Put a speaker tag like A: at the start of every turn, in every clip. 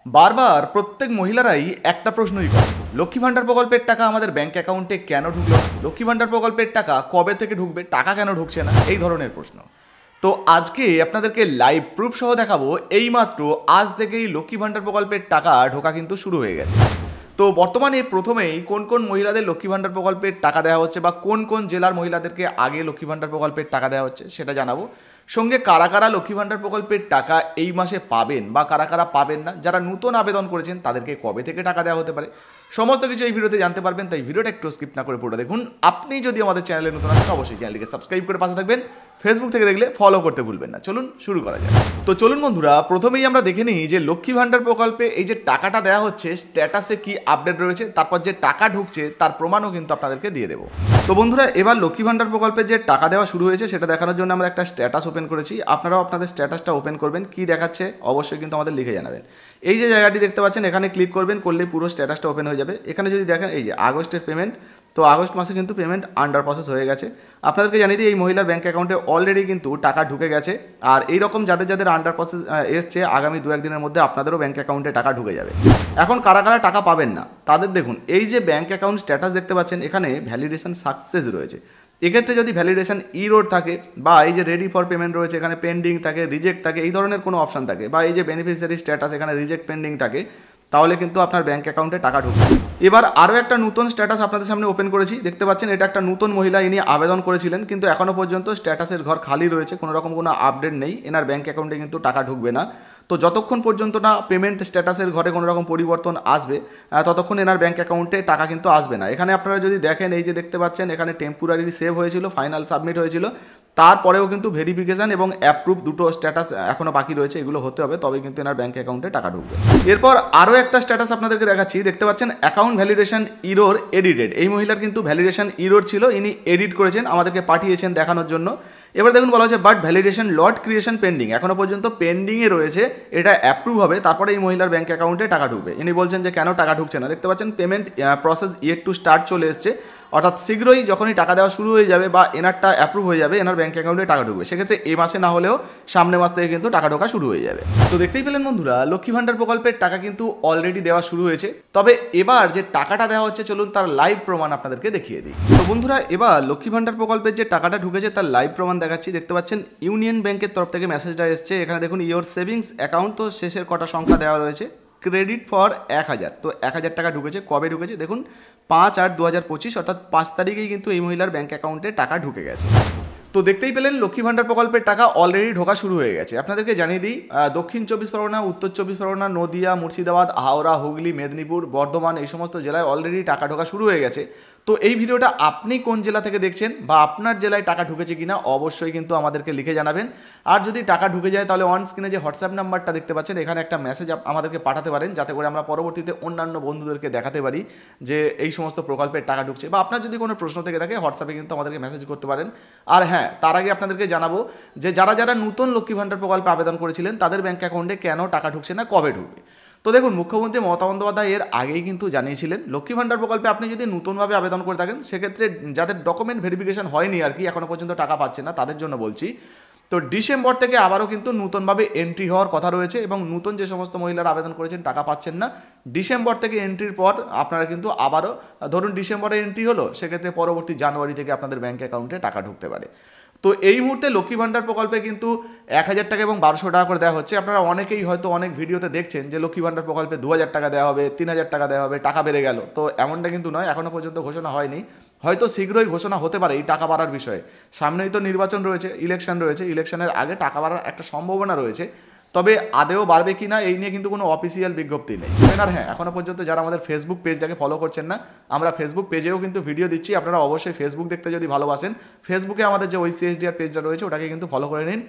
A: বারবার প্রত্যেক মহিলারাই একটা প্রশ্নই করে, লক্ষ্মী ভাণ্ডার প্রকল্পের টাকা আমাদের ব্যাংক অ্যাকাউন্টে কেন ঢুকলো, লক্ষ্মী ভাণ্ডার প্রকল্পের টাকা কবে থেকে ঢুকবে, টাকা কেন ঢুকছে না, এই ধরনের প্রশ্ন। তো আজকে আপনাদেরকে লাইভ প্রুফ সহ দেখাবো এইমাত্র আজ থেকেই লক্ষ্মী ভাণ্ডার প্রকল্পের টাকা ঢোকা কিন্তু শুরু হয়ে গেছে। তো বর্তমানে প্রথমেই কোন কোন মহিলাদের লক্ষ্মী ভাণ্ডার প্রকল্পের টাকা দেওয়া হচ্ছে বা কোন কোন জেলার মহিলাদেরকে আগে লক্ষ্মী ভাণ্ডার প্রকল্পের টাকা দেওয়া হচ্ছে সেটা জানাবো। সঙ্গে কারা কারা লক্ষ্মী ভাণ্ডার প্রকল্পের টাকা এই মাসে পাবেন বা কারা কারা পাবেন না, যারা নতুন আবেদন করেছেন তাদেরকে কবে থেকে টাকা দেওয়া হতে পারে, সমস্ত কিছু এই ভিডিওতে জানতে পারবেন। তাই ভিডিওটা একটু স্কিপ না করে পুরো দেখুন। আপনি যদি আমাদের চ্যানেলে নতুন আসেন অবশ্যই চ্যানেলটিকে সাবস্ক্রাইব করে পাশে থাকবেন, ফেসবুক থেকে দেখলে ফলো করতে ভুলবেন না। চলুন শুরু করা যায়। তো চলুন বন্ধুরা, প্রথমেই আমরা দেখে নিই যে লক্ষ্মী ভাণ্ডার প্রকল্পে এই যে টাকাটা দেওয়া হচ্ছে স্ট্যাটাসে কি আপডেট রয়েছে, তারপর যে টাকা ঢুকছে তার প্রমাণও কিন্তু আপনাদেরকে দিয়ে দেবো। তো বন্ধুরা, এবার লক্ষ্মী ভাণ্ডার প্রকল্পে যে টাকা দেওয়া শুরু হয়েছে সেটা দেখানোর জন্য আমরা একটা স্ট্যাটাস ওপেন করেছি। আপনারাও আপনাদের স্ট্যাটাসটা ওপেন করবেন, কি দেখাচ্ছে অবশ্যই কিন্তু আমাদের লিখে জানাবেন। এই যে জায়গাটি দেখতে পাচ্ছেন এখানে ক্লিক করবেন, করলে পুরো স্ট্যাটাসটা ওপেন হয়ে যাবে। এখানে যদি দেখেন এই যে আগস্টের পেমেন্ট, তো আগস্ট মাসে কিন্তু পেমেন্ট আন্ডার প্রসেস হয়ে গেছে। আপনাদেরকে জানিয়ে দিই এই মহিলার ব্যাঙ্ক অ্যাকাউন্টে অলরেডি কিন্তু টাকা ঢুকে গেছে। আর এই রকম যাদের যাদের আন্ডার প্রসেস এসছে আগামী 2-1 দিনের মধ্যে আপনাদেরও ব্যাঙ্ক অ্যাকাউন্টে টাকা ঢুকে যাবে। এখন কারা কারা টাকা পাবেন না তাদের দেখুন, এই যে ব্যাঙ্ক অ্যাকাউন্ট স্ট্যাটাস দেখতে পাচ্ছেন এখানে ভ্যালিডেশন সাকসেস রয়েছে। এক্ষেত্রে যদি ভ্যালিডেশন ইরোড থাকে বা এই যে রেডি ফর পেমেন্ট রয়েছে এখানে পেন্ডিং থাকে, রিজেক্ট থাকে, এই ধরনের কোনো অপশান থাকে, বা এই যে বেনিফিশিয়ারি স্ট্যাটাস এখানে রিজেক্ট পেন্ডিং থাকে, তাহলে কিন্তু আপনার ব্যাঙ্ক অ্যাকাউন্টে টাকা ঢুকবে। এবার আরও একটা নতুন স্ট্যাটাস আপনাদের সামনে ওপেন করেছি, দেখতে পাচ্ছেন এটা একটা নতুন মহিলা, ইনি আবেদন করেছিলেন কিন্তু এখনও পর্যন্ত স্ট্যাটাসের ঘর খালি রয়েছে, কোনো রকম কোনো আপডেট নেই, এনার ব্যাঙ্ক অ্যাকাউন্টে কিন্তু টাকা ঢুকবে না। তো যতক্ষণ পর্যন্ত না পেমেন্ট স্ট্যাটাসের ঘরে কোনো রকম পরিবর্তন আসবে ততক্ষণ এনার ব্যাঙ্ক অ্যাকাউন্টে টাকা কিন্তু আসবে না। এখানে আপনারা যদি দেখেন এই যে দেখতে পাচ্ছেন এখানে টেম্পোরারি সেভ হয়েছিল, ফাইনাল সাবমিট হয়েছিল, তারপরেও কিন্তু ভেরিফিকেশান এবং অ্যাপ্রুভ দুটো স্ট্যাটাস এখনও বাকি রয়েছে, এগুলো হতে হবে তবে কিন্তু এনার ব্যাঙ্ক অ্যাকাউন্টে টাকা ঢুকবে। এরপর আরও একটা স্ট্যাটাস আপনাদেরকে দেখাচ্ছি, দেখতে পাচ্ছেন অ্যাকাউন্ট ভ্যালিডেশন ইরোর এডিটেড। এই মহিলার কিন্তু ভ্যালিডেশন ইরোর ছিল, ইনি এডিট করেছেন, আমাদেরকে পাঠিয়েছেন দেখানোর জন্য। এবার দেখুন বলা হচ্ছে but validation lot creation pending, এখনও পর্যন্ত পেন্ডিংয়ে রয়েছে, এটা অ্যাপ্রুভ হবে তারপরে এই মহিলার ব্যাঙ্ক অ্যাকাউন্টে টাকা ঢুকবে। ইনি বলছেন যে কেন টাকা ঢুকছে না, দেখতে পাচ্ছেন payment process yet to start চলে এসছে, অর্থাৎ শীঘ্রই যখনই টাকা দেওয়া শুরু হয়ে যাবে বা এনারটা অ্যাপ্রুভ হয়ে যাবে এনার ব্যাঙ্ক অ্যাকাউন্টে টাকা ঢুকবে। সেক্ষেত্রে এই মাসে না হলেও সামনে মাস থেকে কিন্তু টাকা ঢোকা শুরু হয়ে যাবে। তো দেখতেই পেলেন বন্ধুরা, লক্ষ্মী ভাণ্ডার প্রকল্পের টাকা কিন্তু অলরেডি দেওয়া শুরু হয়েছে। তবে এবার যে টাকাটা দেওয়া হচ্ছে চলুন তার লাইভ প্রমাণ আপনাদেরকে দেখিয়ে দিই। তো বন্ধুরা, এবার লক্ষ্মী ভাণ্ডার প্রকল্পের যে টাকাটা ঢুকেছে তার লাইভ প্রমাণ দেখাচ্ছি। দেখতে পাচ্ছেন ইউনিয়ন ব্যাংকের তরফ থেকে মেসেজটা এসছে, এখানে দেখুন ইয়োর সেভিংস অ্যাকাউন্ট, তো শেষের কটা সংখ্যা দেওয়া রয়েছে, ক্রেডিট ফর 1000, তো 1000 টাকা ঢুকেছে। কবে ঢুকেছে দেখুন 5/8/2025, অর্থাৎ 5 তারিখেই কিন্তু এই মহিলার ব্যাঙ্ক অ্যাকাউন্টে টাকা ঢুকে গেছে। তো দেখতেই পেলেন লক্ষ্মী ভাণ্ডার প্রকল্পের টাকা অলরেডি ঢোকা শুরু হয়ে গেছে। আপনাদেরকে জানিয়ে দিই দক্ষিণ 24 পরগনা, উত্তর 24 পরগনা, নদিয়া, মুর্শিদাবাদ, হাওড়া, হুগলি, মেদিনীপুর, বর্ধমান, এই সমস্ত জেলায় অলরেডি টাকা ঢোকা শুরু হয়ে গেছে। তো এই ভিডিওটা আপনি কোন জেলা থেকে দেখছেন বা আপনার জেলায় টাকা ঢুকেছে কিনা অবশ্যই কিন্তু আমাদেরকে লিখে জানাবেন। আর যদি টাকা ঢুকে যায় তাহলে অন স্ক্রিনে যে হোয়াটসঅ্যাপ নাম্বারটা দেখতে পাচ্ছেন এখানে একটা মেসেজ আমাদেরকে পাঠাতে পারেন, যাতে করে আমরা পরবর্তীতে অন্যান্য বন্ধুদেরকে দেখাতে পারি যে এই সমস্ত প্রকল্পের টাকা ঢুকছে। বা আপনার যদি কোনো প্রশ্ন থেকে থাকে হোয়াটসঅ্যাপে কিন্তু আমাদেরকে মেসেজ করতে পারেন। আর হ্যাঁ, তার আগে আপনাদেরকে জানাবো যে যারা যারা নতুন লক্ষ্মী ভাণ্ডার প্রকল্পে আবেদন করেছিলেন তাদের ব্যাঙ্ক অ্যাকাউন্টে কেন টাকা ঢুকছে না, কবে ঢুকবে। তো দেখুন, মুখ্যমন্ত্রী মমতা বন্দ্যোপাধ্যায় এর আগেই কিন্তু জানিয়েছিলেন লক্ষ্মী ভাণ্ডার প্রকল্পে আপনি যদি নতুনভাবে আবেদন করে থাকেন সেক্ষেত্রে যাদের ডকুমেন্ট ভেরিফিকেশন হয়নি আর কি, এখনও পর্যন্ত টাকা পাচ্ছে না, তাদের জন্য বলছি। তো ডিসেম্বর থেকে আবারও কিন্তু নতুনভাবে এন্ট্রি হওয়ার কথা রয়েছে এবং নতুন যে সমস্ত মহিলারা আবেদন করেছেন টাকা পাচ্ছেন না, ডিসেম্বর থেকে এন্ট্রির পর আপনারা কিন্তু আবারও ধরুন ডিসেম্বরে এন্ট্রি হলো, সেক্ষেত্রে পরবর্তী জানুয়ারি থেকে আপনাদের ব্যাঙ্ক অ্যাকাউন্টে টাকা ঢুকতে পারে। তো এই মুহূর্তে লক্ষ্মী ভাণ্ডার প্রকল্পে কিন্তু 1000 টাকা এবং 1200 টাকা করে দেওয়া হচ্ছে। আপনারা অনেকেই হয়তো অনেক ভিডিওতে দেখছেন যে লক্ষ্মী ভাণ্ডার প্রকল্পে 2000 টাকা দেওয়া হবে, 3000 টাকা দেওয়া হবে, টাকা বেড়ে গেল। তো এমনটা কিন্তু নয়, এখনও পর্যন্ত ঘোষণা হয়নি, হয়তো শীঘ্রই ঘোষণা হতে পারে এই টাকা বাড়ার বিষয়ে। সামনেই তো নির্বাচন রয়েছে, ইলেকশন রয়েছে, ইলেকশনের আগে টাকা বাড়ার একটা সম্ভাবনা রয়েছে। তবে আদেও বাড়বে কি না এই নিয়ে কিন্তু কোনো অফিসিয়াল বিজ্ঞপ্তি নেই। আর হ্যাঁ, এখনও পর্যন্ত যারা আমাদের ফেসবুক পেজটাকে ফলো করছেন না, আমরা ফেসবুক পেজেও কিন্তু ভিডিও দিচ্ছি, আপনারা অবশ্যই ফেসবুক দেখতে যদি ভালোবাসেন ফেসবুকে আমাদের যে ওই সিএসডিআর পেজটা রয়েছে ওটাকে কিন্তু ফলো করে নিন।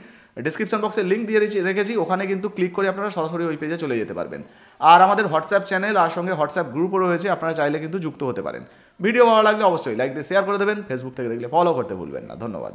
A: ডিসক্রিপশন বক্সে লিঙ্ক দিয়ে রেখেছি, ওখানে কিন্তু ক্লিক করে আপনারা সরাসরি ওই পেজে চলে যেতে পারবেন। আর আমাদের হোয়াটসঅ্যাপ চ্যানেল আর সঙ্গে হোয়াটসঅ্যাপ গ্রুপও রয়েছে, আপনারা চাইলে কিন্তু যুক্ত হতে পারেন। ভিডিও ভালো লাগলে অবশ্যই লাইক দিয়ে শেয়ার করে দেবেন, ফেসবুক থেকে দেখলে ফলো করতে ভুলবেন না। ধন্যবাদ।